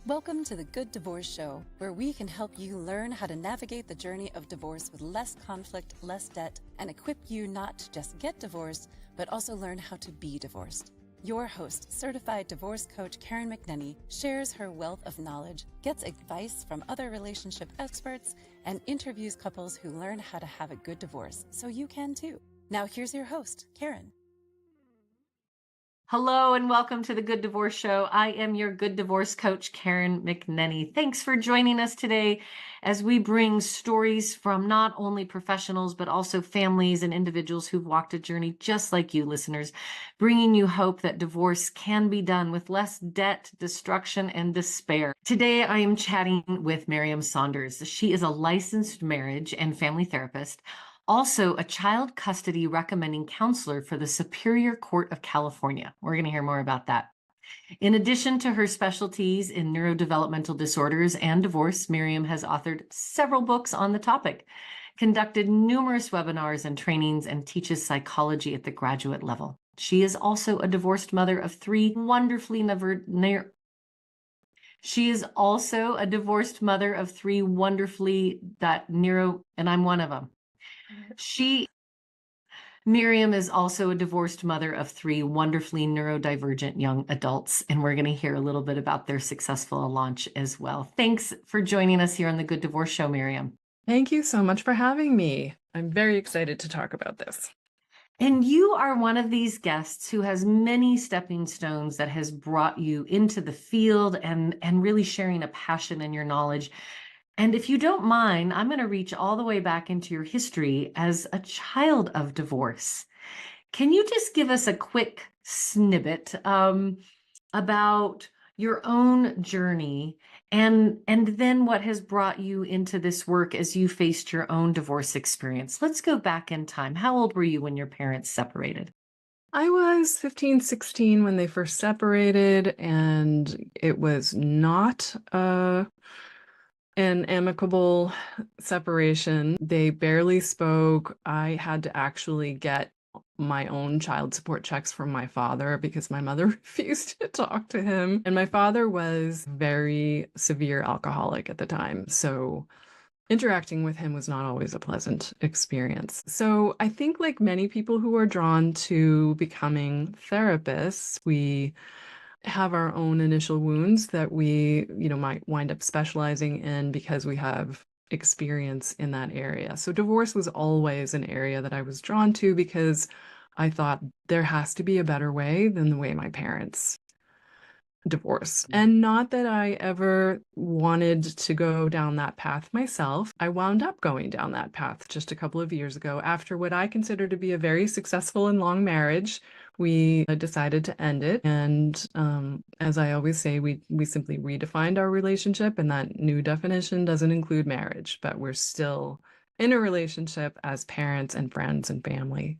Welcome to the Good Divorce Show, where we can help you learn how to navigate the journey of divorce with less conflict, less debt, and equip you not to just get divorced, but also learn how to be divorced. Your host, certified divorce coach Karen McNenny, shares her wealth of knowledge, gets advice from other relationship experts, and interviews couples who learn how to have a good divorce, so you can too. Now here's your host, Karen. Hello and welcome to the Good Divorce Show. I am your Good Divorce coach, Karen McNenny. Thanks for joining us today as we bring stories from not only professionals, but also families and individuals who've walked a journey just like you, listeners, bringing you hope that divorce can be done with less debt, destruction, and despair. Today, I am chatting with Merriam Saunders. She is a licensed marriage and family therapist, also a child custody recommending counselor for the Superior Court of California. We're going to hear more about that. In addition to her specialties in neurodevelopmental disorders and divorce, Merriam has authored several books on the topic, conducted numerous webinars and trainings, and teaches psychology at the graduate level. She is also a divorced mother of three wonderfully and I'm one of them. Merriam is also a divorced mother of three wonderfully neurodivergent young adults, and we're going to hear a little bit about their successful launch as well. Thanks for joining us here on the Good Divorce Show, Merriam. Thank you so much for having me. I'm very excited to talk about this. And you are one of these guests who has many stepping stones that has brought you into the field and really sharing a passion and your knowledge. And if you don't mind, I'm going to reach all the way back into your history as a child of divorce. Can you just give us a quick snippet about your own journey and then what has brought you into this work as you faced your own divorce experience? Let's go back in time. How old were you when your parents separated? I was 15, 16 when they first separated, and it was not an amicable separation. They barely spoke. I had to actually get my own child support checks from my father because my mother refused to talk to him. And my father was very severe alcoholic at the time. So interacting with him was not always a pleasant experience. So I think, like many people who are drawn to becoming therapists, we have our own initial wounds that we, might wind up specializing in because we have experience in that area. So divorce was always an area that I was drawn to because I thought there has to be a better way than the way my parents divorced. And not that I ever wanted to go down that path myself. I wound up going down that path just a couple of years ago after what I consider to be a very successful and long marriage. We decided to end it. And as I always say, we simply redefined our relationship, and that new definition doesn't include marriage, but we're still in a relationship as parents and friends and family.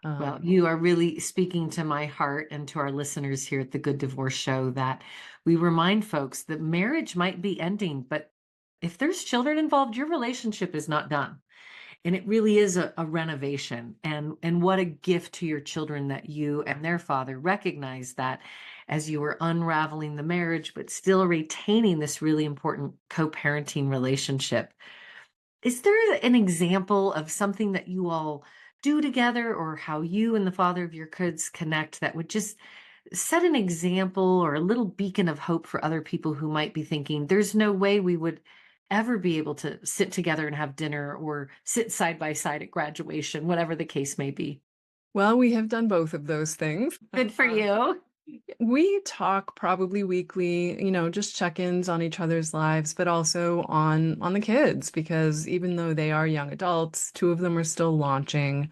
Well, you are really speaking to my heart and to our listeners here at the Good Divorce Show that we remind folks that marriage might be ending, but if there's children involved, your relationship is not done. And it really is a renovation. And what a gift to your children that you and their father recognized that as you were unraveling the marriage, but still retaining this really important co-parenting relationship. Is there an example of something that you all do together, or how you and the father of your kids connect that would just set an example or a little beacon of hope for other people who might be thinking, there's no way we would ever be able to sit together and have dinner or sit side by side at graduation, whatever the case may be? Well, we have done both of those things. Good for you. We talk probably weekly, just check-ins on each other's lives, but also on the kids, because even though they are young adults, two of them are still launching,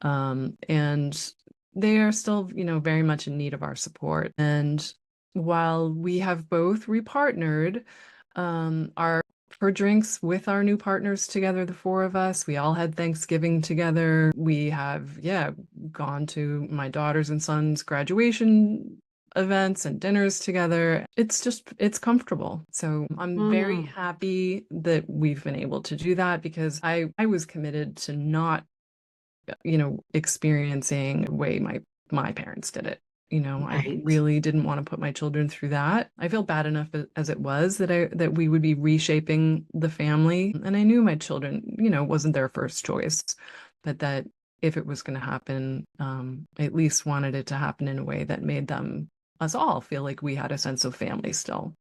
and they are still, very much in need of our support. And while we have both repartnered, for drinks with our new partners together, the four of us, we all had Thanksgiving together. We have, gone to my daughter's and son's graduation events and dinners together. It's comfortable. So I'm very happy that we've been able to do that, because I was committed to not, experiencing the way my parents did it. I Right. really didn't want to put my children through that. I felt bad enough as it was that we would be reshaping the family. And I knew my children, wasn't their first choice, but that if it was going to happen, I at least wanted it to happen in a way that made us all feel like we had a sense of family still.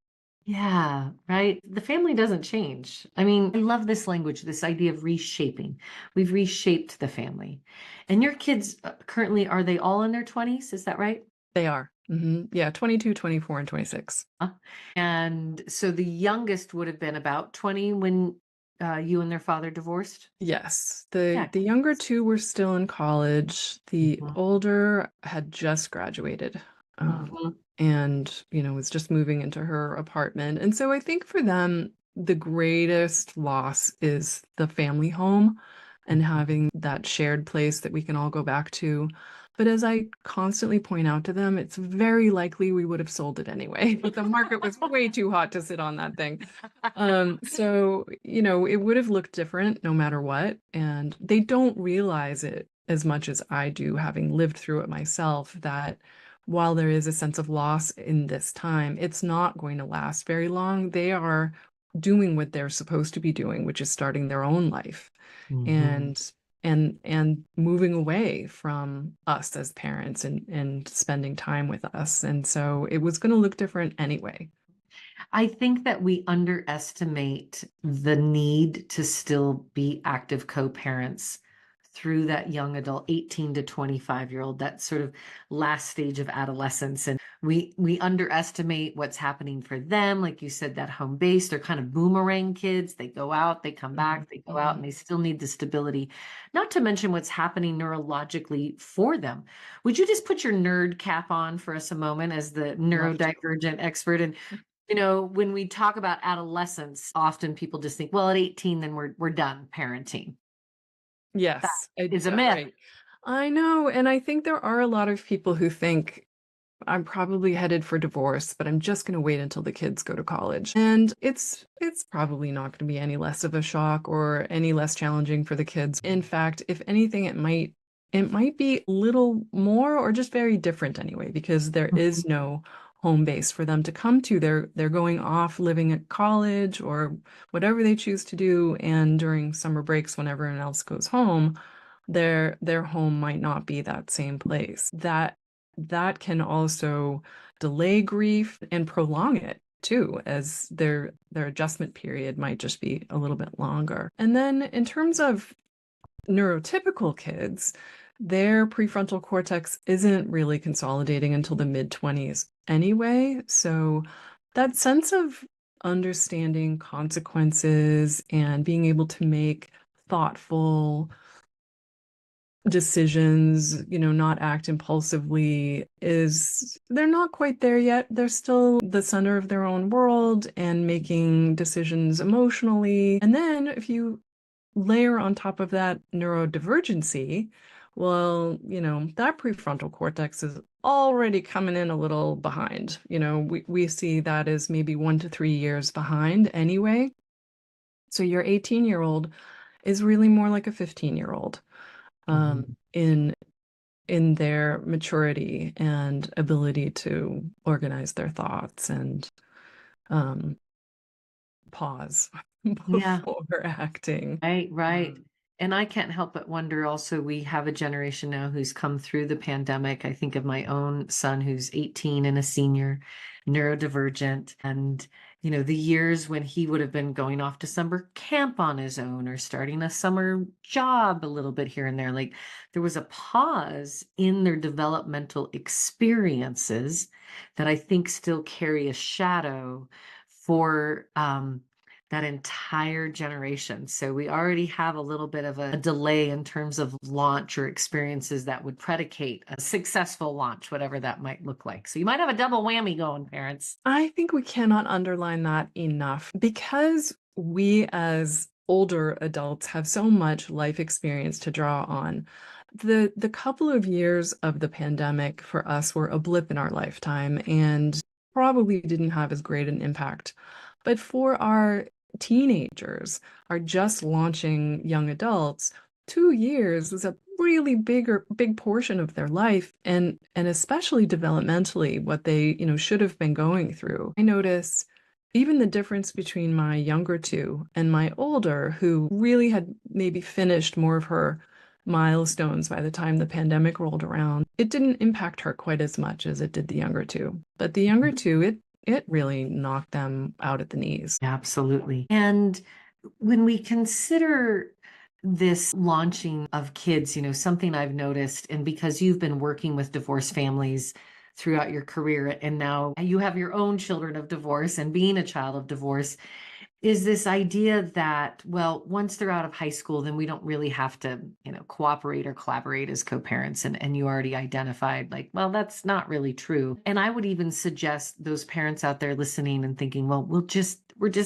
Yeah, right. The family doesn't change. I mean, I love this language, this idea of reshaping. We've reshaped the family. And your kids currently, are they all in their 20s? Is that right? They are. Yeah, 22, 24, and 26. And so the youngest would have been about 20 when you and their father divorced? Yes. The Yeah. the younger two were still in college. The Mhm. older had just graduated. Mhm. And, was just moving into her apartment. And so I think for them, the greatest loss is the family home and having that shared place that we can all go back to. But as I constantly point out to them, it's very likely we would have sold it anyway. But the market was way too hot to sit on that thing. So, it would have looked different no matter what. And they don't realize it as much as I do, having lived through it myself, that while there is a sense of loss in this time, it's not going to last very long. They are doing what they're supposed to be doing, which is starting their own life Mhm. and and moving away from us as parents and spending time with us. And so it was going to look different anyway. I think that we underestimate the need to still be active co-parents through that young adult 18 to 25-year-old, that sort of last stage of adolescence. And we underestimate what's happening for them. Like you said, that home base, they're kind of boomerang kids. They go out, they come Mhm, back, they go out, mhm. and they still need the stability, not to mention what's happening neurologically for them. Would you just put your nerd cap on for us a moment as the Love to. neurodivergent expert? And when we talk about adolescence, often people just think, well, at 18, then we're done parenting. That Yes, is a myth. right. I know. And I think there are a lot of people who think I'm probably headed for divorce, but I'm just going to wait until the kids go to college. And it's probably not going to be any less of a shock or any less challenging for the kids. In fact, if anything, it might be a little more or just very different anyway, because there is no home base for them to come to. They're going off living at college or whatever they choose to do. And during summer breaks, when everyone else goes home, their home might not be that same place. That can also delay grief and prolong it too, as their adjustment period might just be a little bit longer. And then in terms of neurotypical kids, their prefrontal cortex isn't really consolidating until the mid-20s anyway. So that sense of understanding consequences and being able to make thoughtful decisions, not act impulsively, they're not quite there yet. They're still the center of their own world and making decisions emotionally. And then if you layer on top of that neurodivergency, well, that prefrontal cortex is already coming in a little behind. We see that as maybe 1 to 3 years behind anyway. So your 18-year-old is really more like a 15-year-old Mhm. in their maturity and ability to organize their thoughts and um, pause Yeah. before acting. Right, right. And I can't help but wonder also, we have a generation now who's come through the pandemic. I think of my own son who's 18 and a senior, neurodivergent. And, the years when he would have been going off to summer camp on his own or starting a summer job a little bit here and there. Like there was a pause in their developmental experiences that I think still carry a shadow for that entire generation. So we already have a little bit of a delay in terms of launch or experiences that would predicate a successful launch, whatever that might look like. So you might have a double whammy going, parents. I think we cannot underline that enough because we as older adults have so much life experience to draw on. The couple of years of the pandemic for us were a blip in our lifetime and probably didn't have as great an impact. But for our teenagers, our just launching young adults, 2 years is a really big portion of their life, and especially developmentally what they, should have been going through. I notice even the difference between my younger two and my older, who really had maybe finished more of her milestones by the time the pandemic rolled around. It didn't impact her quite as much as it did the younger two. But the younger two, it really knocked them out at the knees. Absolutely. And when we consider this launching of kids, something I've noticed, and because you've been working with divorced families throughout your career, and now you have your own children of divorce and being a child of divorce, is this idea that, well, once they're out of high school, then we don't really have to, cooperate or collaborate as co-parents. And you already identified like, well, that's not really true. And I would even suggest those parents out there listening and thinking, well, we're just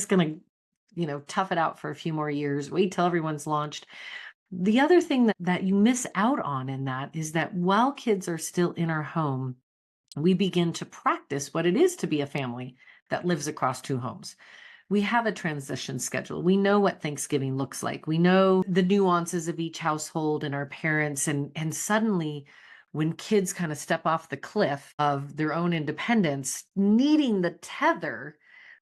going to, tough it out for a few more years, wait till everyone's launched. The other thing that you miss out on in that is that while kids are still in our home, we begin to practice what it is to be a family that lives across two homes. We have a transition schedule. We know what Thanksgiving looks like. We know the nuances of each household and our parents. And suddenly, when kids kind of step off the cliff of their own independence, needing the tether,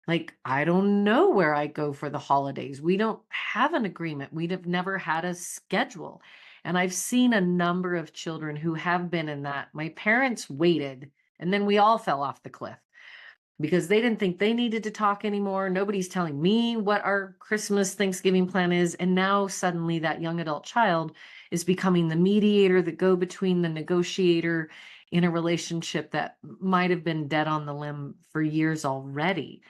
like, I don't know where I go for the holidays. We don't have an agreement. We'd have never had a schedule. And I've seen a number of children who have been in that. My parents waited, and then we all fell off the cliff because they didn't think they needed to talk anymore. Nobody's telling me what our Christmas, Thanksgiving plan is. And now suddenly that young adult child is becoming the mediator, the go-between, the negotiator in a relationship that might have been dead on the limb for years already.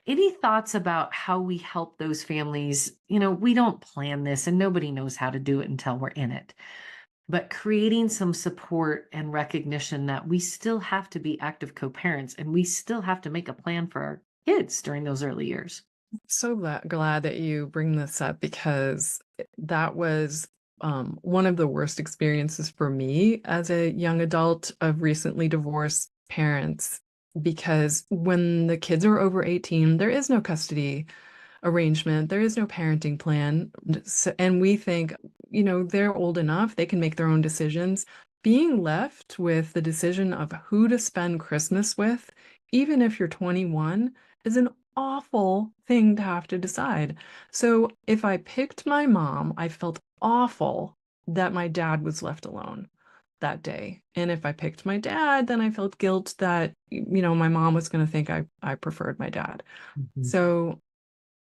Any thoughts about how we help those families? We don't plan this and nobody knows how to do it until we're in it. But creating some support and recognition that we still have to be active co-parents and we still have to make a plan for our kids during those early years. So glad that you bring this up, because that was one of the worst experiences for me as a young adult of recently divorced parents, because when the kids are over 18, there is no custody arrangement, there is no parenting plan. And we think, they're old enough, they can make their own decisions. Being left with the decision of who to spend Christmas with, even if you're 21, is an awful thing to have to decide. So if I picked my mom, I felt awful that my dad was left alone that day. And if I picked my dad, then I felt guilt that, my mom was going to think I preferred my dad. Mm-hmm. So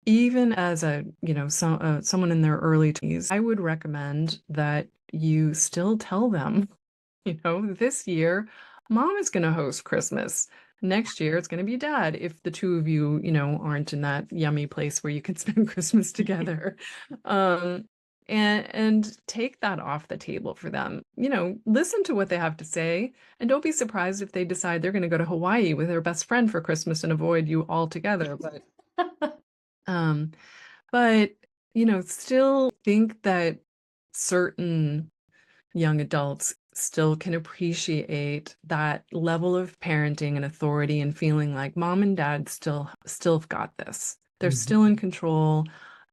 even as someone in their early 20s, I would recommend that you still tell them, this year, mom is going to host Christmas. Next year, it's going to be dad, if the two of you, aren't in that yummy place where you can spend Christmas together. And take that off the table for them. Listen to what they have to say, and don't be surprised if they decide they're going to go to Hawaii with their best friend for Christmas and avoid you altogether. But still think that certain young adults still can appreciate that level of parenting and authority and feeling like mom and dad still have got this. They're Mm-hmm. still in control.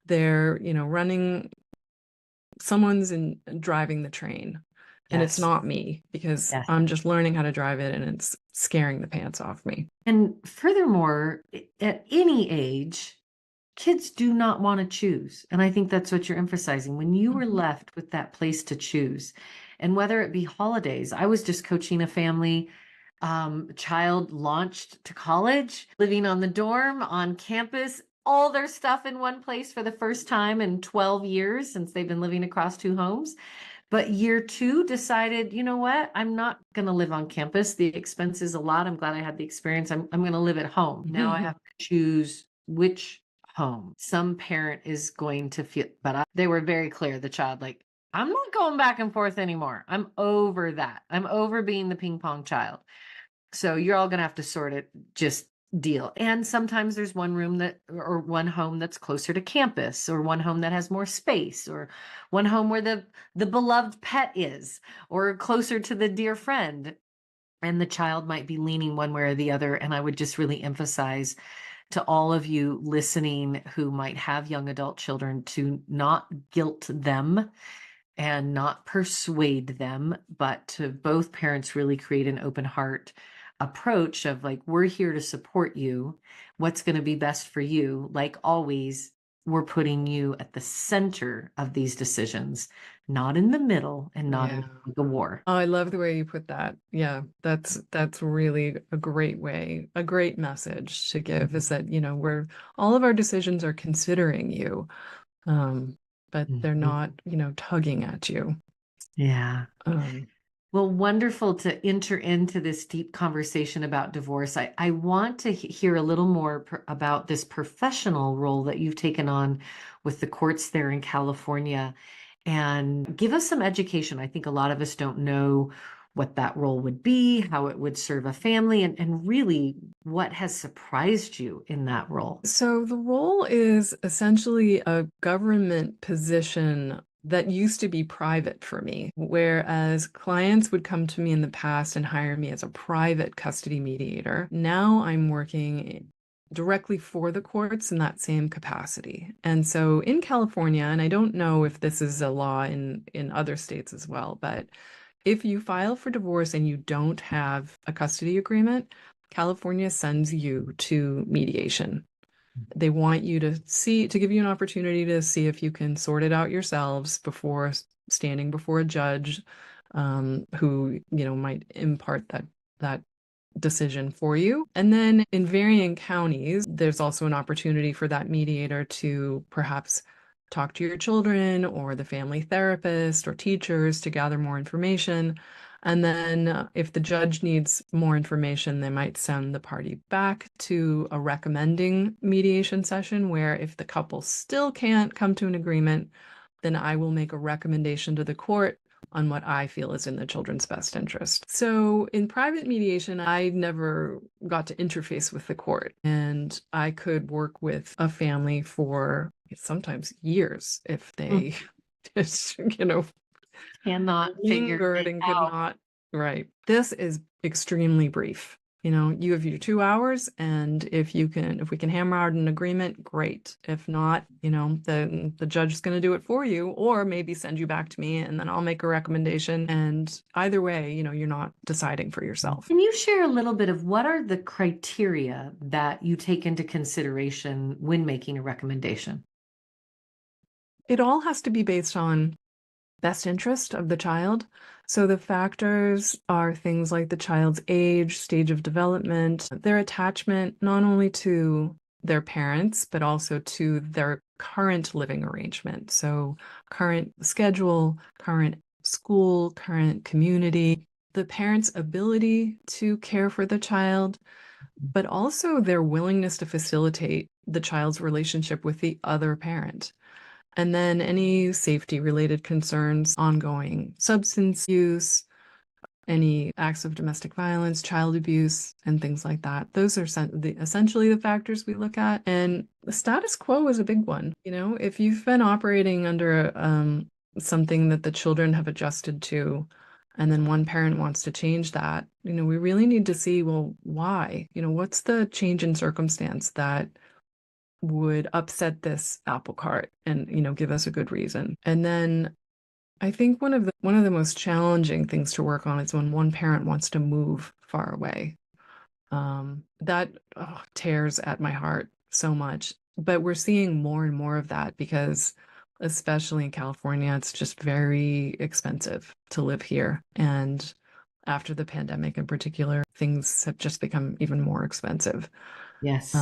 They're, running, someone's driving the train. And it's Yes. not me, because Yes. I'm just learning how to drive it and it's scaring the pants off me. And furthermore, at any age, kids do not want to choose. And I think that's what you're emphasizing. When you were left with that place to choose, and whether it be holidays, I was just coaching a family, child launched to college, living on the dorm, on campus, all their stuff in one place for the first time in 12 years since they've been living across two homes. But year 2 decided, you know what? I'm not going to live on campus. The expense is a lot. I'm glad I had the experience. I'm going to live at home. Now I have to choose which home. Some parent is going to feel, but they were very clear, the child, like, I'm not going back and forth anymore. I'm over that. I'm over being the ping pong child. So you're all going to have to sort it, just deal. And sometimes there's one room or one home that's closer to campus, or one home that has more space, or one home where the beloved pet is, or closer to the dear friend. And the child might be leaning one way or the other. And I would just really emphasize to all of you listening who might have young adult children to not guilt them and not persuade them, but to both parents really create an open heart approach of like, we're here to support you. What's going to be best for you? Like always, we're putting you at the center of these decisions, not in the middle and not in Yeah. the war. Oh, I love the way you put that. Yeah, that's really a great way, a great message to give is that, we're all of our decisions are considering you, but they're Mhm. not, tugging at you. Yeah. Um, Well, wonderful to enter into this deep conversation about divorce. I want to hear a little more about this professional role that you've taken on with the courts there in California and give us some education. I think a lot of us don't know what that role would be, how it would serve a family, and really what has surprised you in that role. so the role is essentially a government position that used to be private for me, whereas clients would come to me in the past and hire me as a private custody mediator. Now I'm working directly for the courts in that same capacity. And so in California, and I don't know if this is a law in other states as well, but if you file for divorce and you don't have a custody agreement, California sends you to mediation. They want you to give you an opportunity to see if you can sort it out yourselves before standing before a judge, who, might impart that decision for you. And then in varying counties, there's also an opportunity for that mediator to perhaps talk to your children or the family therapist or teachers to gather more information. And then if the judge needs more information, they might send the party back to a recommending mediation session where if the couple still can't come to an agreement, then I will make a recommendation to the court on what I feel is in the children's best interest. So in private mediation, I never got to interface with the court, and I could work with a family for sometimes years if they just, Cannot figure lingered it and could out. not. Right. This is extremely brief. You have your 2 hours, and if we can hammer out an agreement, great. If not, the judge is going to do it for you, or maybe send you back to me, and then I'll make a recommendation. And either way, you're not deciding for yourself. Can you share a little bit of what are the criteria that you take into consideration when making a recommendation? It all has to be based on best interest of the child. So the factors are things like the child's age, stage of development, their attachment not only to their parents, but also to their current living arrangement. So current schedule, current school, current community, the parent's ability to care for the child, but also their willingness to facilitate the child's relationship with the other parent. And then any safety related concerns, ongoing substance use, any acts of domestic violence, child abuse, and things like that. Those are essentially the factors we look at. And the status quo is a big one. If you've been operating under something that the children have adjusted to, and then one parent wants to change that, we really need to see, well, why? What's the change in circumstance that would upset this apple cart and give us a good reason. And then I think one of the most challenging things to work on is when one parent wants to move far away. That tears at my heart so much. But we're seeing more and more of that because especially in California, it's just very expensive to live here. And after the pandemic in particular, things have just become even more expensive. Yes.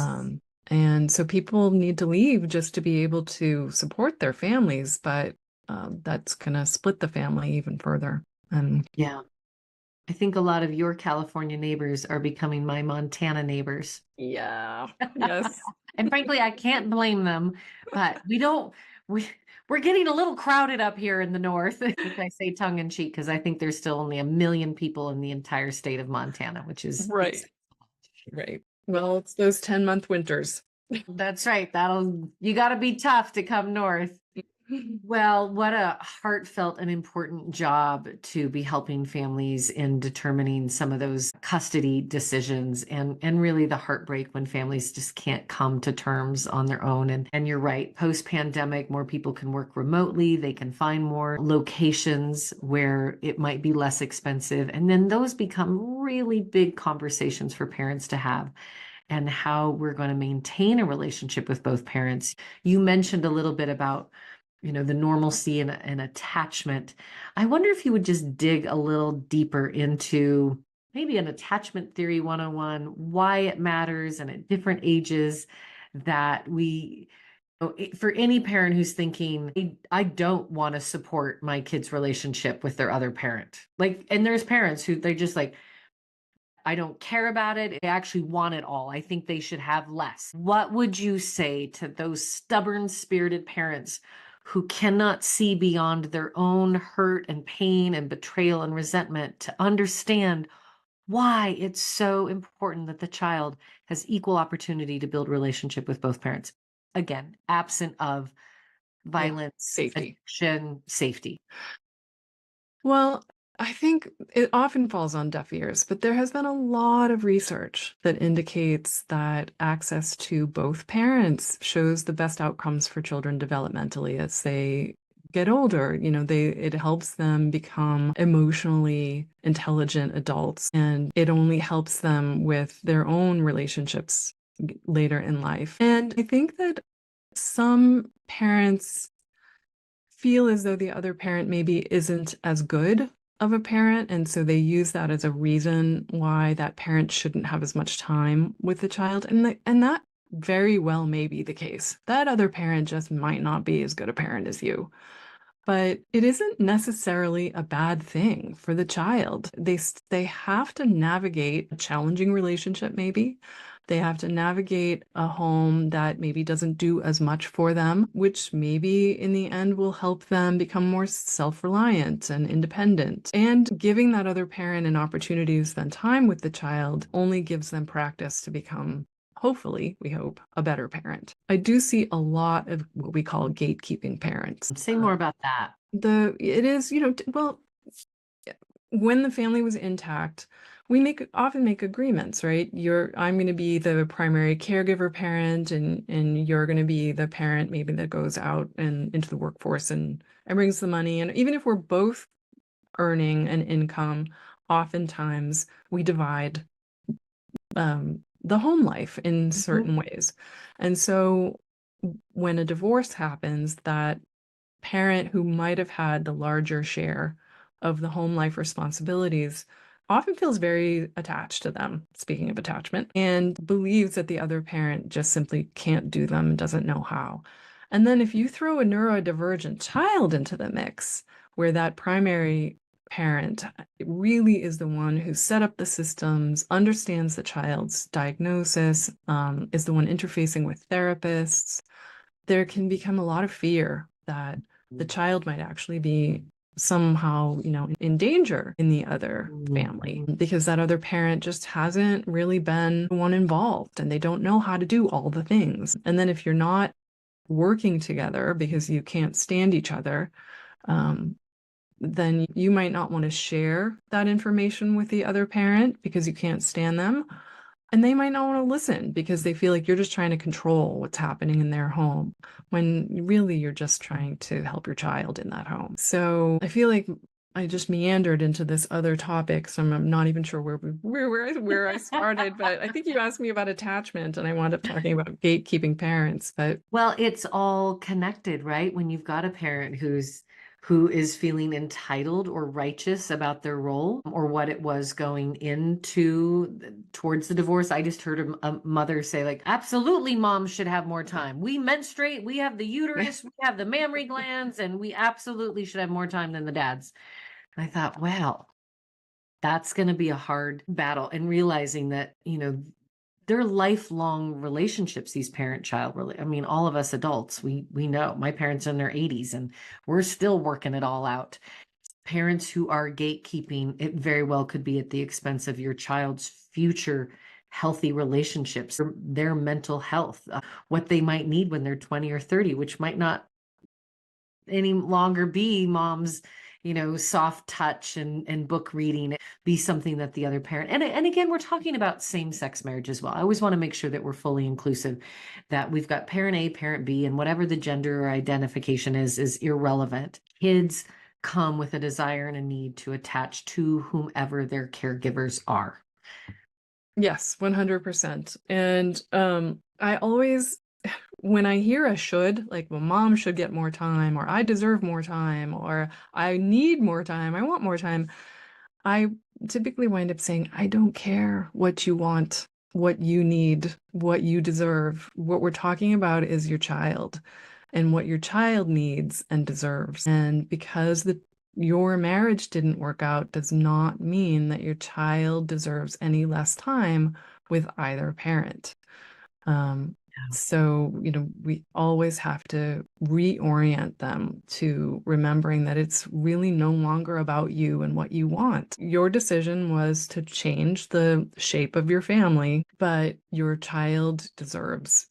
And so people need to leave just to be able to support their families, but that's going to split the family even further. And Yeah. I think a lot of your California neighbors are becoming my Montana neighbors. yeah, yes, And frankly, I can't blame them, but we're getting a little crowded up here in the north. Which I say tongue in cheek because I think there's still only 1 million people in the entire state of Montana, which is right, right. Well, it's those 10-month winters. That's right. You got to be tough to come north. Well, what a heartfelt and important job to be helping families in determining some of those custody decisions, and really the heartbreak when families just can't come to terms on their own. And you're right, post-pandemic, more people can work remotely, they can find more locations where it might be less expensive. And then those become really big conversations for parents to have, and how we're going to maintain a relationship with both parents. You mentioned a little bit about, the normalcy and attachment. I wonder if you would just dig a little deeper into maybe an attachment theory 101, why it matters, and at different ages that for any parent who's thinking, I don't want to support my kid's relationship with their other parent. And there's parents who they're just like, I don't care about it. I actually want it all. I think they should have less. What would you say to those stubborn spirited parents who cannot see beyond their own hurt and pain and betrayal and resentment to understand why it's so important that the child has equal opportunity to build relationship with both parents? Again, absent of Yeah, violence, safety. addiction, safety. Well, I think it often falls on deaf ears, but there has been a lot of research that indicates that access to both parents shows the best outcomes for children developmentally as they get older. It helps them become emotionally intelligent adults, and it only helps them with their own relationships later in life. And I think that some parents feel as though the other parent maybe isn't as good of a parent, and so they use that as a reason why that parent shouldn't have as much time with the child. And that very well may be the case. That other parent just might not be as good a parent as you. But it isn't necessarily a bad thing for the child. They have to navigate a challenging relationship, maybe. They have to navigate a home that maybe doesn't do as much for them, which maybe in the end will help them become more self-reliant and independent. And giving that other parent an opportunity to spend time with the child only gives them practice to become, hopefully, we hope, a better parent. I do see a lot of what we call gatekeeping parents. Say more about that. It is, well, when the family was intact, we often make agreements, right? I'm going to be the primary caregiver parent, and you're going to be the parent maybe that goes out and into the workforce and brings the money. And even if we're both earning an income, oftentimes we divide the home life in certain ways. And so when a divorce happens, that parent who might have had the larger share of the home life responsibilities often feels very attached to them, speaking of attachment, and believes that the other parent just simply can't do them, doesn't know how. And then if you throw a neurodivergent child into the mix, where that primary parent really is the one who set up the systems, understands the child's diagnosis, is the one interfacing with therapists, there can become a lot of fear that the child might actually be somehow, in danger in the other family, because that other parent just hasn't really been the one involved, and they don't know how to do all the things. And then if you're not working together because you can't stand each other, then you might not want to share that information with the other parent because you can't stand them. And they might not want to listen because they feel like you're just trying to control what's happening in their home, when really you're just trying to help your child in that home. So I feel like I just meandered into this other topic, so I'm not even sure where I started. But I think you asked me about attachment, and I wound up talking about gatekeeping parents. But Well, it's all connected, right? When you've got a parent who is feeling entitled or righteous about their role or what it was going into towards the divorce. I just heard a mother say, like, absolutely, moms should have more time. We menstruate, we have the uterus, we have the mammary glands, and we absolutely should have more time than the dads. And I thought, wow, that's going to be a hard battle. And realizing that, they're lifelong relationships, these parent-child I mean, all of us adults, we know. My parents are in their 80s and we're still working it all out. Parents who are gatekeeping, it very well could be at the expense of your child's future healthy relationships, their mental health, what they might need when they're 20 or 30, which might not any longer be mom's, soft touch and book reading, be something that the other parent, and again, we're talking about same-sex marriage as well. I always want to make sure that we're fully inclusive, that we've got parent A, parent B, and whatever the gender or identification is irrelevant. Kids come with a desire and a need to attach to whomever their caregivers are. Yes, 100%. And I always, when I hear a should, like, well, mom should get more time, or I deserve more time, or I need more time, I want more time, I typically wind up saying, I don't care what you want, what you need, what you deserve. What we're talking about is your child and what your child needs and deserves. And because your marriage didn't work out does not mean that your child deserves any less time with either parent. So, we always have to reorient them to remembering that it's really no longer about you and what you want. Your decision was to change the shape of your family, but your child deserves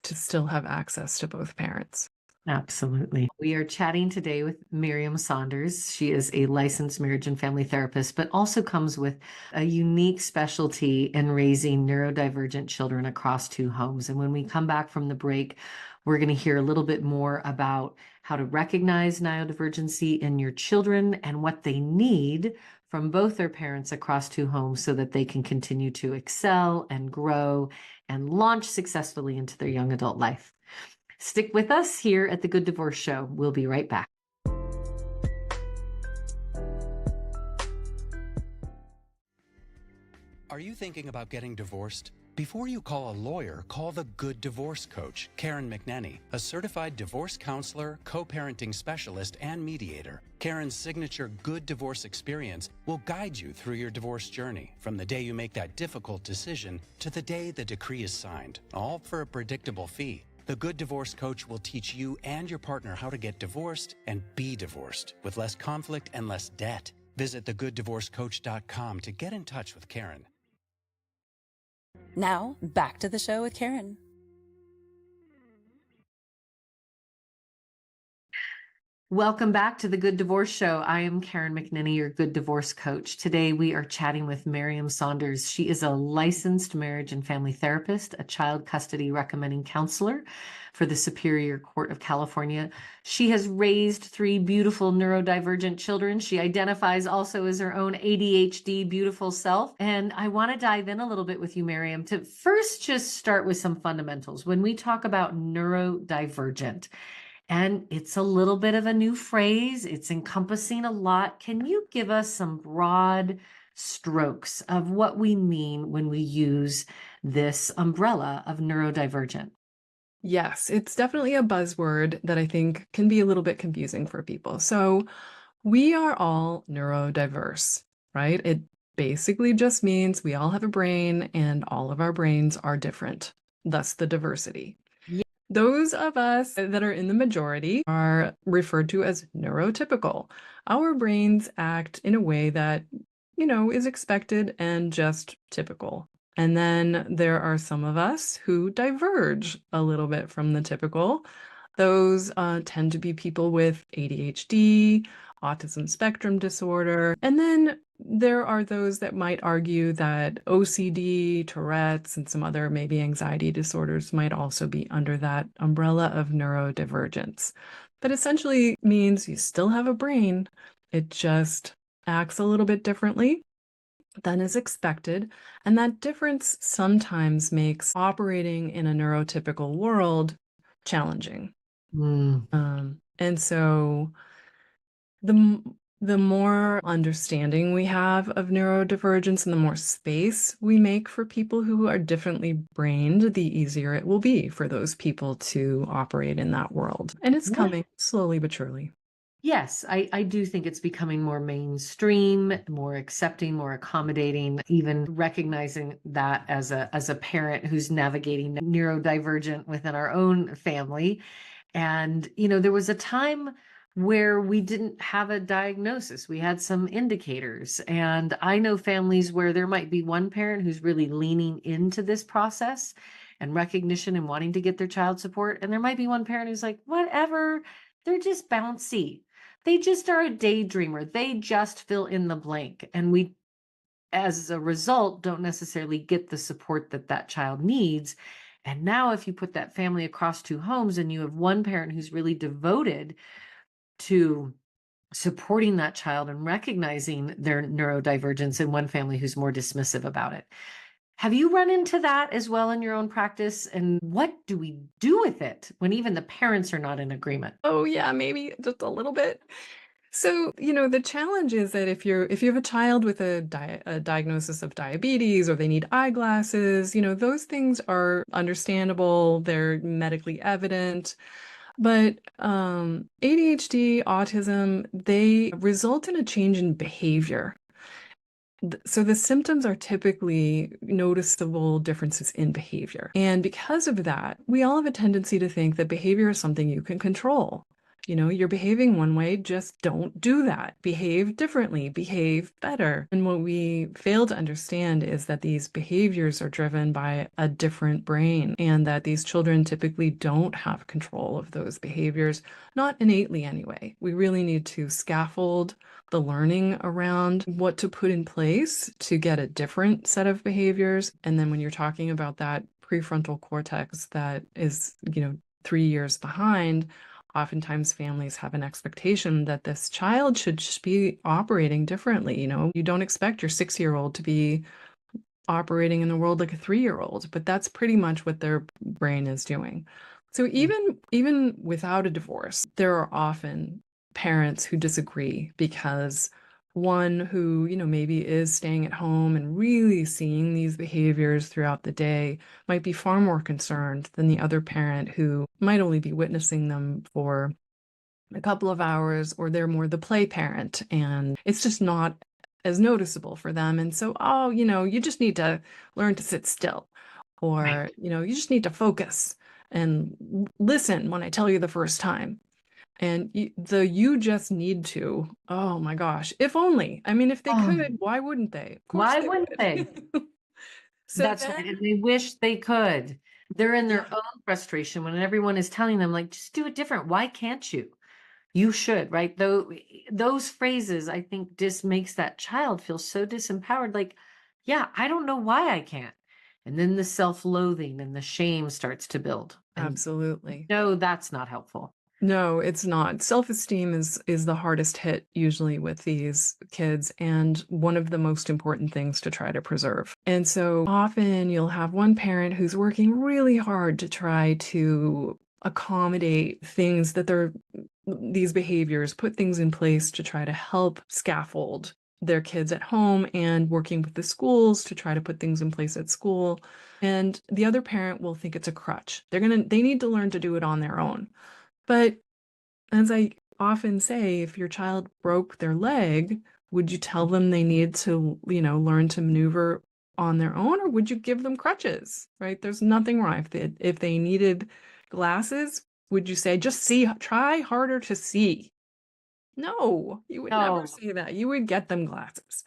to still have access to both parents. Absolutely. We are chatting today with Merriam Saunders. She is a licensed marriage and family therapist, but also comes with a unique specialty in raising neurodivergent children across 2 homes. And when we come back from the break, we're going to hear a little bit more about how to recognize neurodivergency in your children and what they need from both their parents across 2 homes so that they can continue to excel and grow and launch successfully into their young adult life. Stick with us here at the Good Divorce Show. We'll be right back. Are you thinking about getting divorced? Before you call a lawyer, call the Good Divorce Coach, Karen McNenny, a certified divorce counselor, co-parenting specialist, and mediator. Karen's signature Good Divorce experience will guide you through your divorce journey, from the day you make that difficult decision to the day the decree is signed, all for a predictable fee. The Good Divorce Coach will teach you and your partner how to get divorced and be divorced with less conflict and less debt. Visit thegooddivorcecoach.com to get in touch with Karen. Now, back to the show with Karen. Welcome back to the Good Divorce Show. I am Karen McNenny, your Good Divorce Coach. Today we are chatting with Merriam Saunders. She is a licensed marriage and family therapist, a child custody recommending counselor for the Superior Court of California. She has raised 3 beautiful neurodivergent children. She identifies also as her own ADHD beautiful self. And I want to dive in a little bit with you, Merriam, to first just start with some fundamentals. When we talk about neurodivergent, and it's a little bit of a new phrase, it's encompassing a lot. Can you give us some broad strokes of what we mean when we use this umbrella of neurodivergent? Yes, it's definitely a buzzword that I think can be a little bit confusing for people. So we are all neurodiverse, right? It basically just means we all have a brain and all of our brains are different, thus the diversity. Those of us that are in the majority are referred to as neurotypical. Our brains act in a way that, is expected and just typical. And then there are some of us who diverge a little bit from the typical. Those tend to be people with ADHD, autism spectrum disorder, and then there are those that might argue that OCD, Tourette's, and some other maybe anxiety disorders might also be under that umbrella of neurodivergence. But essentially means you still have a brain, it just acts a little bit differently than is expected, and that difference sometimes makes operating in a neurotypical world challenging. And so the more understanding we have of neurodivergence and the more space we make for people who are differently brained, the easier it will be for those people to operate in that world. And it's coming slowly but surely. Yes, I do think it's becoming more mainstream, more accepting, more accommodating, even recognizing that as a parent who's navigating neurodivergent within our own family. And, there was a time where we didn't have a diagnosis. We had some indicators. And I know families where there might be one parent who's really leaning into this process and recognition and wanting to get their child support. And there might be one parent who's like, whatever, they're just bouncy. They just are a daydreamer. They just fill in the blank. And we, as a result, don't necessarily get the support that that child needs. And now, if you put that family across two homes and you have one parent who's really devoted to supporting that child and recognizing their neurodivergence, and one family who's more dismissive about it. Have you run into that as well in your own practice? And what do we do with it when even the parents are not in agreement? Oh yeah, maybe just a little bit. So, the challenge is that if you have a child with a diagnosis of diabetes, or they need eyeglasses, those things are understandable. They're medically evident. But ADHD, autism, they result in a change in behavior. So the symptoms are typically noticeable differences in behavior. And because of that, we all have a tendency to think that behavior is something you can control. You're behaving one way, just don't do that. Behave differently, behave better. And what we fail to understand is that these behaviors are driven by a different brain, and that these children typically don't have control of those behaviors, not innately anyway. We really need to scaffold the learning around what to put in place to get a different set of behaviors. And then when you're talking about that prefrontal cortex that is, 3 years behind, oftentimes families have an expectation that this child should just be operating differently. You don't expect your 6-year-old to be operating in the world like a 3-year-old, but that's pretty much what their brain is doing. So even without a divorce, there are often parents who disagree because one who, maybe is staying at home and really seeing these behaviors throughout the day might be far more concerned than the other parent who might only be witnessing them for a couple of hours, or they're more the play parent and it's just not as noticeable for them. And so, you just need to learn to sit still, or, Right. you just need to focus and listen when I tell you the first time. And you just need to, oh my gosh, if only. I mean, if they could, why wouldn't they? Of course Why they wouldn't they? would. So That's right. then, And they wish they could. They're in their yeah, own frustration when everyone is telling them, like, just do it different. Why can't you? You should, right? Though those phrases, I think, just makes that child feel so disempowered. Like, yeah, I don't know why I can't. And then the self-loathing and the shame starts to build. And absolutely. no, that's not helpful. No, it's not. Self-esteem is the hardest hit usually with these kids, and one of the most important things to try to preserve. And so often you'll have one parent who's working really hard to try to accommodate things that these behaviors, put things in place to try to help scaffold their kids at home, and working with the schools to try to put things in place at school. And the other parent will think it's a crutch. They need to learn to do it on their own. But as I often say, if your child broke their leg, would you tell them they need to, learn to maneuver on their own, or would you give them crutches, right? There's nothing wrong. If they needed glasses, would you say, just try harder to see? No, you would never No. say that. You would get them glasses.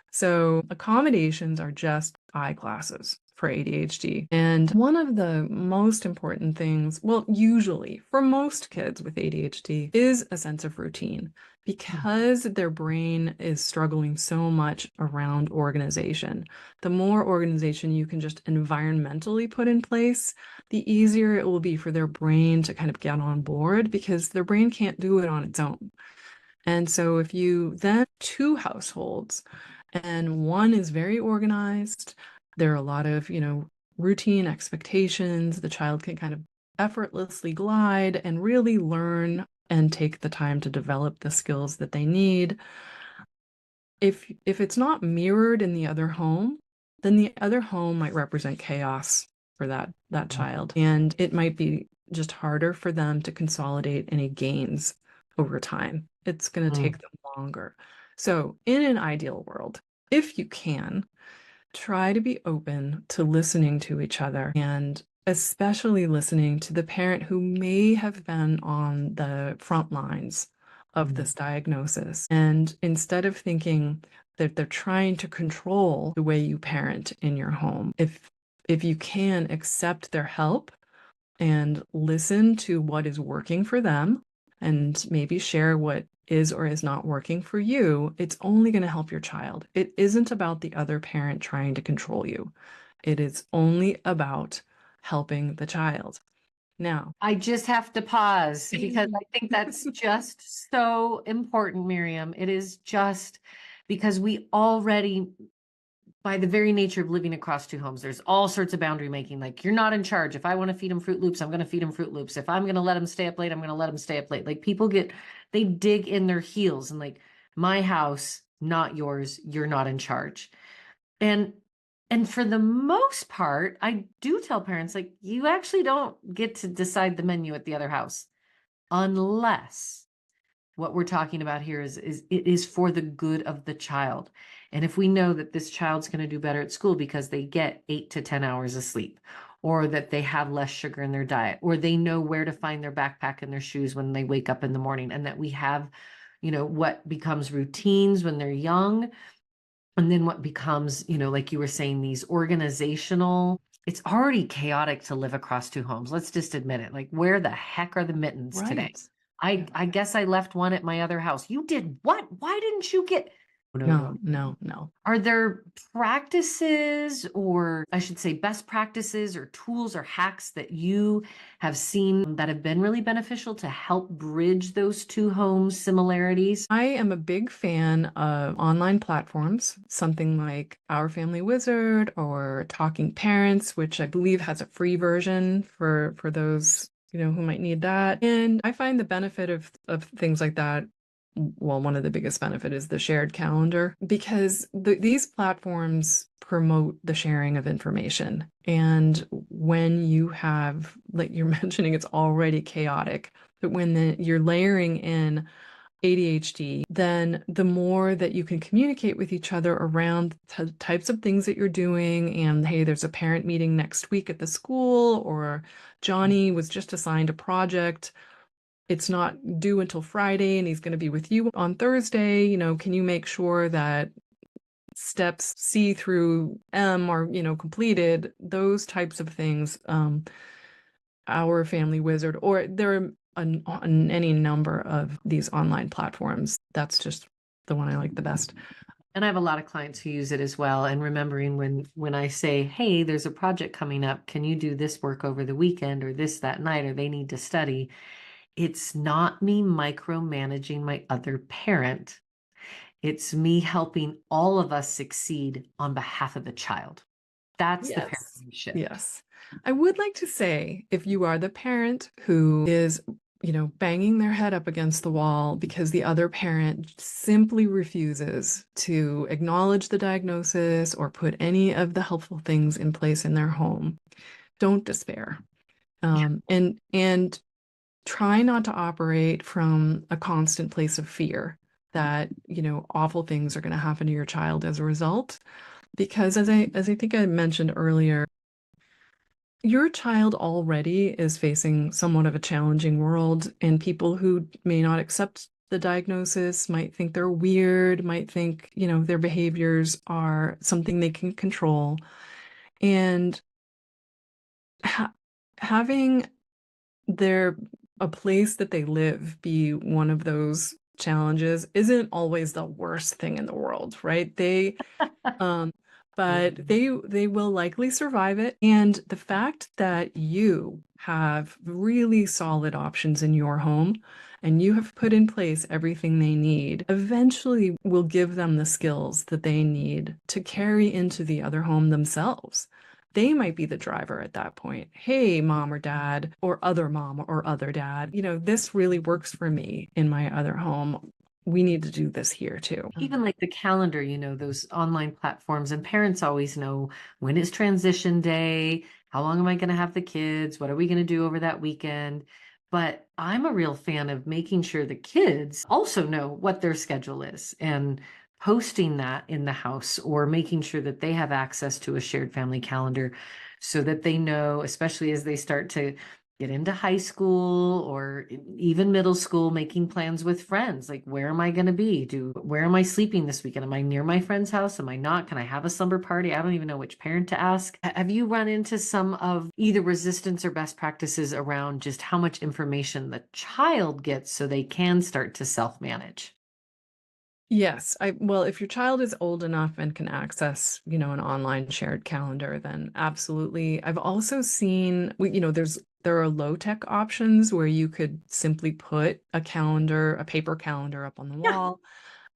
So accommodations are just eyeglasses for ADHD. And one of the most important things, well, usually for most kids with ADHD, is a sense of routine, because their brain is struggling so much around organization. The more organization you can just environmentally put in place, the easier it will be for their brain to kind of get on board, because their brain can't do it on its own. And so if you then two households and one is very organized, there are a lot of, routine expectations, the child can kind of effortlessly glide and really learn and take the time to develop the skills that they need. If it's not mirrored in the other home, then the other home might represent chaos for that child. And it might be just harder for them to consolidate any gains over time. It's going to take them longer. So in an ideal world, if you can, try to be open to listening to each other, and especially listening to the parent who may have been on the front lines of this diagnosis. And instead of thinking that they're trying to control the way you parent in your home, if you can accept their help and listen to what is working for them, and maybe share what is or is not working for you, it's only going to help your child. It isn't about the other parent trying to control you. It is only about helping the child. Now, I just have to pause because I think that's just so important, Miriam. It is just because we already, by the very nature of living across two homes, there's all sorts of boundary making. Like, you're not in charge. If I want to feed him Fruit Loops, I'm going to feed him Fruit Loops. If I'm going to let him stay up late, I'm going to let him stay up late. Like, people they dig in their heels and like, my house, not yours. You're not in charge. And for the most part, I do tell parents, like, you actually don't get to decide the menu at the other house unless what we're talking about here is it is for the good of the child. And if we know that this child's going to do better at school because they get 8 to 10 hours of sleep, or that they have less sugar in their diet, or they know where to find their backpack and their shoes when they wake up in the morning, and that we have, what becomes routines when they're young, and then what becomes, like you were saying, these organizational, it's already chaotic to live across two homes. Let's just admit it. Like, where the heck are the mittens today? I guess I left one at my other house. You did what? Why didn't you get? No. Are there practices, or I should say best practices or tools or hacks that you have seen that have been really beneficial to help bridge those two homes similarities? I am a big fan of online platforms, something like Our Family Wizard or Talking Parents, which I believe has a free version for those, who might need that. And I find the benefit of things like that. Well, one of the biggest benefit is the shared calendar, because these platforms promote the sharing of information. And when you have, like you're mentioning, it's already chaotic, but when you're layering in ADHD, then the more that you can communicate with each other around types of things that you're doing, and hey, there's a parent meeting next week at the school, or Johnny was just assigned a project. It's not due until Friday and he's going to be with you on Thursday. Can you make sure that steps C through M are, completed? Those types of things. Our Family Wizard, or there are on any number of these online platforms. That's just the one I like the best. And I have a lot of clients who use it as well. And remembering when I say, hey, there's a project coming up, can you do this work over the weekend, or this that night, or they need to study? It's not me micromanaging my other parent. It's me helping all of us succeed on behalf of the child. That's the parenting shift. Yes. I would like to say, if you are the parent who is, banging their head up against the wall because the other parent simply refuses to acknowledge the diagnosis or put any of the helpful things in place in their home, don't despair. And try not to operate from a constant place of fear that, awful things are going to happen to your child as a result. Because as I think I mentioned earlier, your child already is facing somewhat of a challenging world, and people who may not accept the diagnosis might think they're weird, might think, their behaviors are something they can control. And having a place that they live be one of those challenges isn't always the worst thing in the world, right? But they will likely survive it. And the fact that you have really solid options in your home and you have put in place everything they need eventually will give them the skills that they need to carry into the other home themselves. They might be the driver at that point. Hey, mom or dad, or other mom or other dad, this really works for me in my other home. We need to do this here too. Even like the calendar, those online platforms, and parents always know when is transition day, how long am I going to have the kids, what are we going to do over that weekend? But I'm a real fan of making sure the kids also know what their schedule is and posting that in the house, or making sure that they have access to a shared family calendar so that they know, especially as they start to get into high school or even middle school, making plans with friends. Like, where am I going to be? Where am I sleeping this weekend? Am I near my friend's house? Am I not? Can I have a slumber party? I don't even know which parent to ask. Have you run into some of either resistance or best practices around just how much information the child gets so they can start to self-manage? Yes. Well, if your child is old enough and can access, an online shared calendar, then absolutely. I've also seen, there are low-tech options where you could simply put a paper calendar up on the Yeah. wall,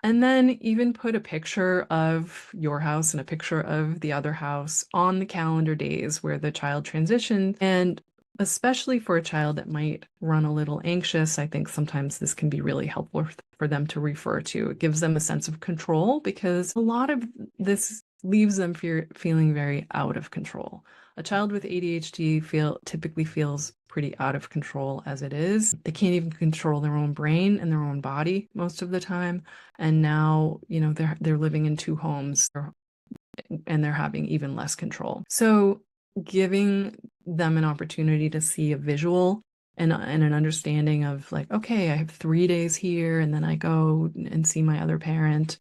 and then even put a picture of your house and a picture of the other house on the calendar days where the child transitioned. And especially for a child that might run a little anxious, I think sometimes this can be really helpful for them to refer to. It gives them a sense of control because a lot of this leaves them feeling very out of control. A child with ADHD typically feels pretty out of control as it is. They can't even control their own brain and their own body most of the time. And now, they're living in two homes and they're having even less control. So giving them an opportunity to see a visual and an understanding of like, okay, I have 3 days here and then I go and see my other parent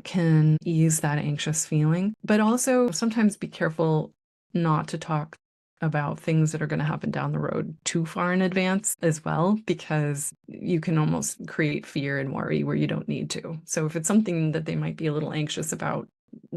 can ease that anxious feeling. But also sometimes be careful not to talk about things that are going to happen down the road too far in advance as well, because you can almost create fear and worry where you don't need to. So if it's something that they might be a little anxious about,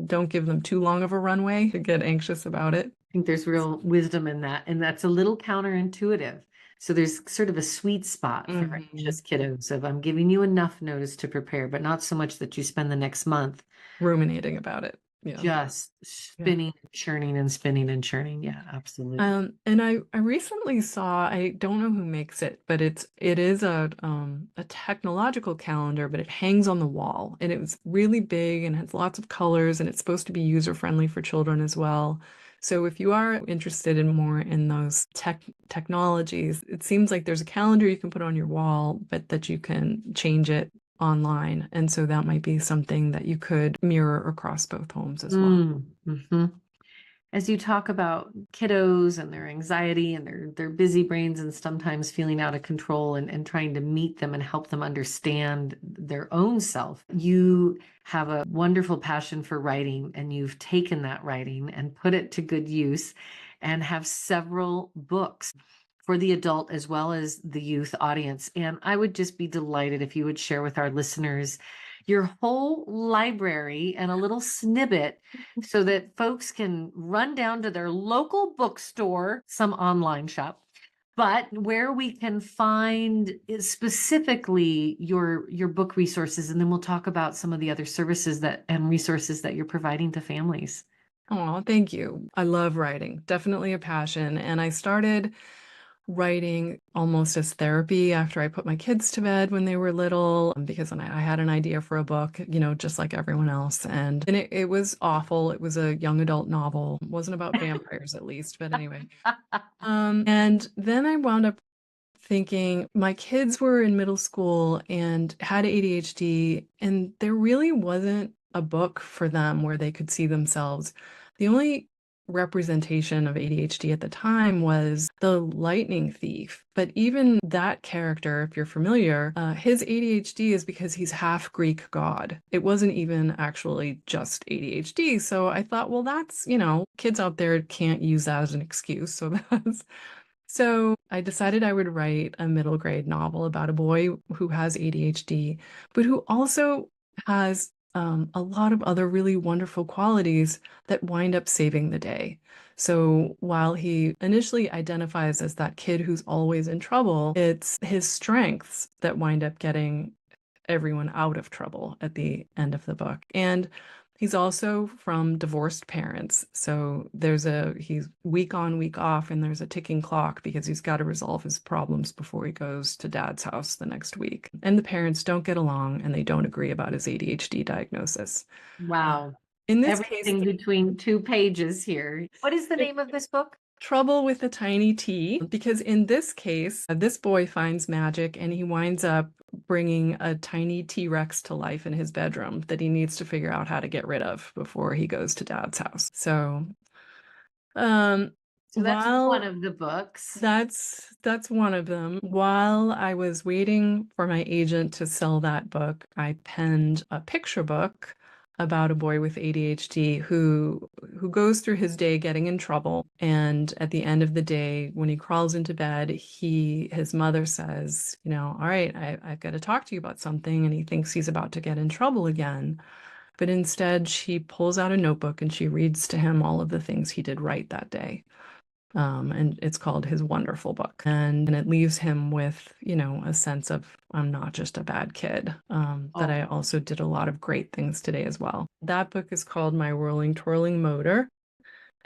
don't give them too long of a runway to get anxious about it. I think there's real wisdom in that. And that's a little counterintuitive. So there's sort of a sweet spot for anxious kiddos of I'm giving you enough notice to prepare, but not so much that you spend the next month Ruminating about it. Yeah. just spinning, and churning and spinning and churning. Yeah, absolutely. And I recently saw, I don't know who makes it, but it is a technological calendar, but it hangs on the wall and it was really big and has lots of colors and it's supposed to be user friendly for children as well. So if you are interested in more in those technologies, it seems like there's a calendar you can put on your wall, but that you can change it online. And so that might be something that you could mirror across both homes as well. Mm-hmm. As you talk about kiddos and their anxiety and their busy brains and sometimes feeling out of control and trying to meet them and help them understand their own self, you have a wonderful passion for writing, and you've taken that writing and put it to good use and have several books for the adult as well as the youth audience. And I would just be delighted if you would share with our listeners your whole library and a little snippet so that folks can run down to their local bookstore, some online shop, but where we can find specifically your book resources. And then we'll talk about some of the other services and resources that you're providing to families. Oh, thank you. I love writing, definitely a passion. And I started writing almost as therapy after I put my kids to bed when they were little, because I had an idea for a book, just like everyone else. And it was awful. It was a young adult novel. It wasn't about vampires at least, but anyway. And then I wound up thinking my kids were in middle school and had ADHD, and there really wasn't a book for them where they could see themselves. The only representation of ADHD at the time was the lightning thief. But even that character, if you're familiar, his ADHD is because he's half Greek god. It wasn't even actually just ADHD. So I thought, well, that's, kids out there can't use that as an excuse. So I decided I would write a middle grade novel about a boy who has ADHD, but who also has a lot of other really wonderful qualities that wind up saving the day. So while he initially identifies as that kid who's always in trouble, it's his strengths that wind up getting everyone out of trouble at the end of the book. And he's also from divorced parents. So he's week on, week off, and there's a ticking clock because he's got to resolve his problems before he goes to dad's house the next week. And the parents don't get along and they don't agree about his ADHD diagnosis. Wow. In this Everything case, between two pages here. What is the name of this book? Trouble with a Tiny T, because in this case, this boy finds magic and he winds up bringing a tiny T-Rex to life in his bedroom that he needs to figure out how to get rid of before he goes to dad's house. So So that's one While of the books. that's one of them. While I was waiting for my agent to sell that book, I penned a picture book about a boy with ADHD who goes through his day getting in trouble. And at the end of the day, when he crawls into bed, his mother says, all right, I've got to talk to you about something. And he thinks he's about to get in trouble again. But instead, she pulls out a notebook and she reads to him all of the things he did right that day. And it's called His Wonderful Book. And it leaves him with, a sense of, I'm not just a bad kid, that I also did a lot of great things today as well. That book is called My Whirling, Twirling Motor.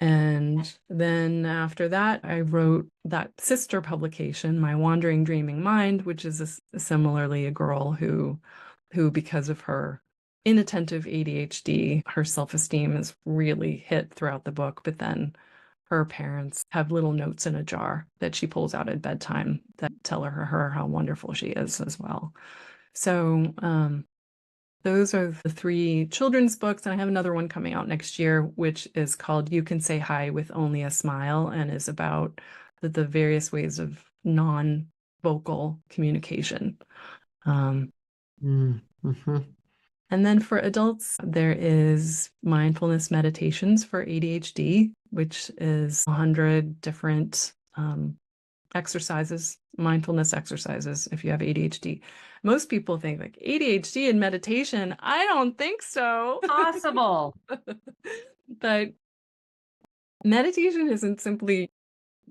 And then after that, I wrote that sister publication, My Wandering, Dreaming Mind, which is similarly a girl who, because of her inattentive ADHD, her self-esteem is really hit throughout the book. But then her parents have little notes in a jar that she pulls out at bedtime that tell her how wonderful she is as well. So those are the 3 children's books. And I have another one coming out next year, which is called You Can Say Hi with Only a Smile, and is about the various ways of non-vocal communication. And then for adults, there is Mindfulness Meditations for ADHD, which is 100 different exercises, mindfulness exercises if you have ADHD. Most people think like ADHD and meditation. I don't think so. Possible. But meditation isn't simply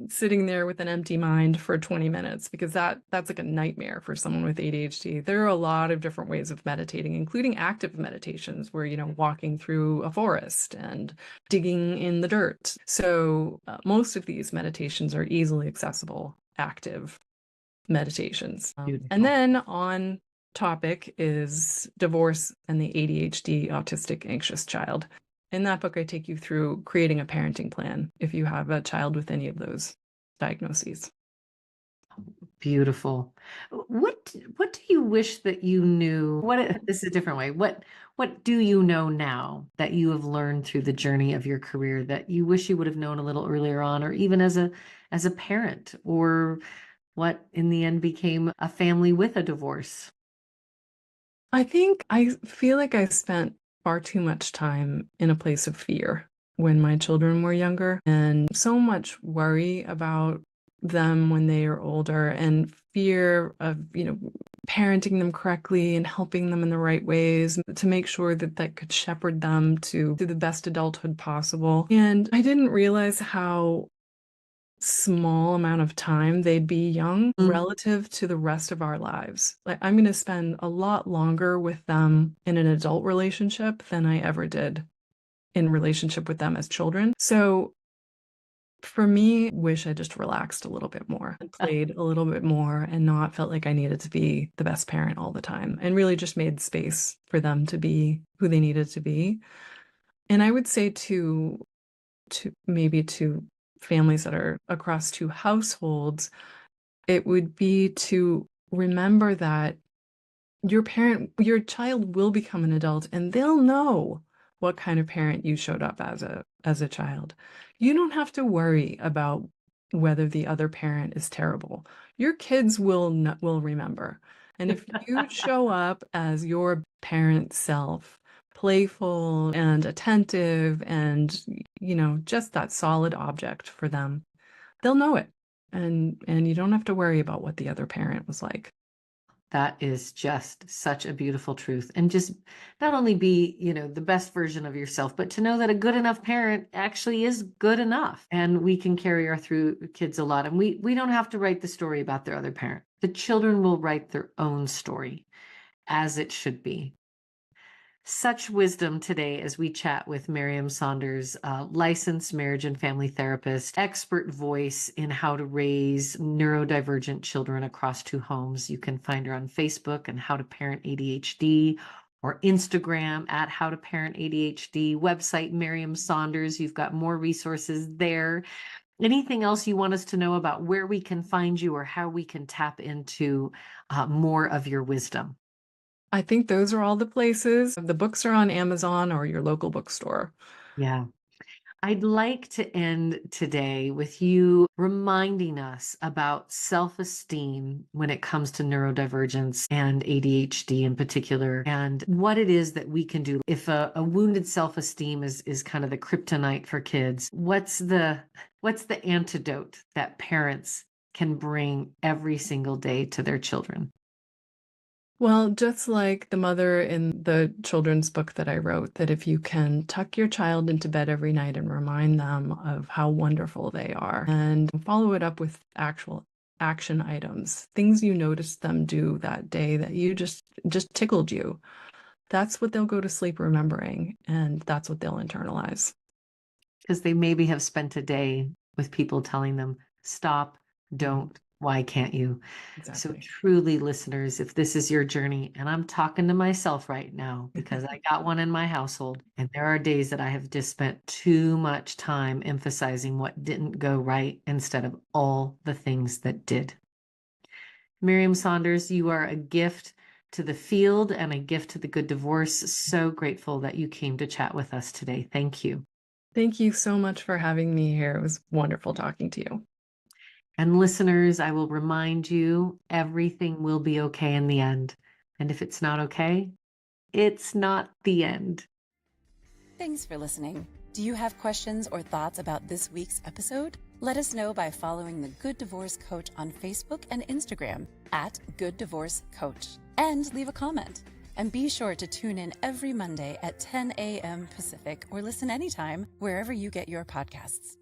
sitting there with an empty mind for 20 minutes, because that's like a nightmare for someone with ADHD. There are a lot of different ways of meditating, including active meditations where, walking through a forest and digging in the dirt. So most of these meditations are easily accessible, active meditations. And then on topic is divorce and the ADHD autistic anxious child. In that book, I take you through creating a parenting plan if you have a child with any of those diagnoses. Beautiful. What do you wish that you knew? This is a different way. What do you know now that you have learned through the journey of your career that you wish you would have known a little earlier on, or even as a parent, or what in the end became a family with a divorce? I feel like I spent far too much time in a place of fear when my children were younger, and so much worry about them when they are older, and fear of, parenting them correctly and helping them in the right ways to make sure that could shepherd them to the best adulthood possible. And I didn't realize how small amount of time they'd be young relative to the rest of our lives. Like, I'm going to spend a lot longer with them in an adult relationship than I ever did in relationship with them as children. So for me, wish I just relaxed a little bit more and played a little bit more and not felt like I needed to be the best parent all the time, and really just made space for them to be who they needed to be. And I would say to families that are across 2 households, it would be to remember that your child will become an adult, and they'll know what kind of parent you showed up as a child. You don't have to worry about whether the other parent is terrible. Your kids will remember. And if you show up as your parent self, playful and attentive and, just that solid object for them, they'll know it. And you don't have to worry about what the other parent was like. That is just such a beautiful truth. And just not only be, the best version of yourself, but to know that a good enough parent actually is good enough. And we can carry our through kids a lot. And we don't have to write the story about their other parent. The children will write their own story, as it should be. Such wisdom today as we chat with Merriam Saunders, licensed marriage and family therapist, expert voice in how to raise neurodivergent children across 2 homes. You can find her on Facebook and How to Parent ADHD, or Instagram at How to Parent ADHD, website Merriam Saunders. You've got more resources there. Anything else you want us to know about where we can find you or how we can tap into more of your wisdom? I think those are all the places. The books are on Amazon or your local bookstore. Yeah. I'd like to end today with you reminding us about self-esteem when it comes to neurodivergence and ADHD in particular, and what it is that we can do. If a wounded self-esteem is kind of the kryptonite for kids, what's the antidote that parents can bring every single day to their children? Well, just like the mother in the children's book that I wrote, that if you can tuck your child into bed every night and remind them of how wonderful they are, and follow it up with actual action items, things you noticed them do that day that you just tickled you, that's what they'll go to sleep remembering, and that's what they'll internalize. Because they maybe have spent a day with people telling them, stop, don't, why can't you? So Exactly. truly, listeners, if this is your journey, and I'm talking to myself right now because I got one in my household, and there are days that I have just spent too much time emphasizing what didn't go right instead of all the things that did. Merriam Saunders, you are a gift to the field and a gift to the Good Divorce. So grateful that you came to chat with us today. Thank you. Thank you so much for having me here. It was wonderful talking to you. And listeners, I will remind you, everything will be okay in the end. And if it's not okay, it's not the end. Thanks for listening. Do you have questions or thoughts about this week's episode? Let us know by following the Good Divorce Coach on Facebook and Instagram at Good Divorce Coach, and leave a comment. And be sure to tune in every Monday at 10 a.m. Pacific, or listen anytime wherever you get your podcasts.